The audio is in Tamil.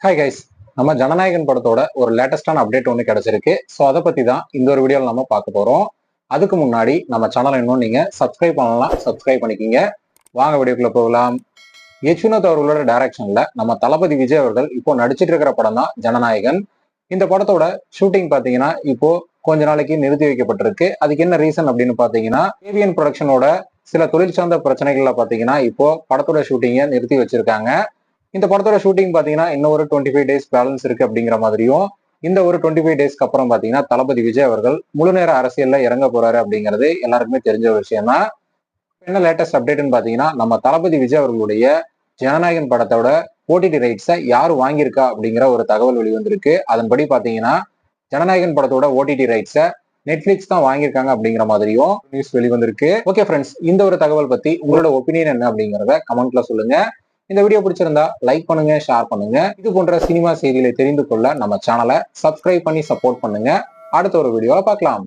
ஹாய் கைஸ், நம்ம ஜனநாயகன் படத்தோட ஒரு லேட்டஸ்டான அப்டேட் ஒன்று கிடைச்சிருக்கு. ஸோ அதை பத்தி தான் இந்த ஒரு வீடியோவில் நம்ம பார்க்க போறோம். அதுக்கு முன்னாடி நம்ம சேனலை இன்னும் நீங்க சப்ஸ்கிரைப் பண்ணலாம், சப்ஸ்கிரைப் பண்ணிக்கிங்க. வாங்க வீடியோக்குள்ள போகலாம். யஷ்வந்த் அவர்களோட டைரக்ஷன்ல நம்ம தளபதி விஜய் அவர்கள் இப்போ நடிச்சிட்டு இருக்கிற படம் தான் ஜனநாயகன். இந்த படத்தோட ஷூட்டிங் பாத்தீங்கன்னா இப்போ கொஞ்ச நாளைக்கு நிறுத்தி வைக்கப்பட்டிருக்கு. அதுக்கு என்ன ரீசன் அப்படின்னு பாத்தீங்கன்னா, ஏவிஎன் ப்ரொடக்ஷனோட சில தொழில் சார்ந்த பிரச்சனைகள்ல பாத்தீங்கன்னா இப்போ படத்தோட ஷூட்டிங்கை நிறுத்தி வச்சிருக்காங்க. இந்த படத்தோட ஷூட்டிங் பாத்தீங்கன்னா இன்னும் ஒரு 25 டேஸ் பேலன்ஸ் இருக்கு அப்படிங்கிற மாதிரியும், இந்த ஒரு 25 டேஸ்க்கு அப்புறம் பாத்தீங்கன்னா தளபதி விஜய் அவர்கள் முழு நேர அரசியல்ல இறங்க போறாரு அப்படிங்கிறது எல்லாருக்குமே தெரிஞ்ச ஒரு விஷயம் தான். என்ன லேட்டஸ்ட் அப்டேட்னு பாத்தீங்கன்னா, நம்ம தளபதி விஜய் அவர்களுடைய ஜனநாயகன் படத்தோட ஓடிடி ரைட்ஸை யார் வாங்கியிருக்கா அப்படிங்கிற ஒரு தகவல் வெளிவந்திருக்கு. அதன்படி பாத்தீங்கன்னா ஜனநாயகன் படத்தோட ஓடிடி ரைட்ஸை நெட்ஃபிளிக்ஸ் தான் வாங்கியிருக்காங்க அப்படிங்கிற மாதிரியும் நியூஸ் வெளிவந்திருக்கு. ஓகே ஃப்ரெண்ட்ஸ், இந்த ஒரு தகவல் பத்தி உங்களோட ஒப்பீனியன் என்ன அப்படிங்கிறத கமெண்ட்ல சொல்லுங்க. இந்த வீடியோ பிடிச்சிருந்தா லைக் பண்ணுங்க, ஷேர் பண்ணுங்க. இது போன்ற சினிமா செய்திகளை தெரிந்து கொள்ள நம்ம சேனலை சப்ஸ்கிரைப் பண்ணி சப்போர்ட் பண்ணுங்க. அடுத்த ஒரு வீடியோவை பார்க்கலாம்.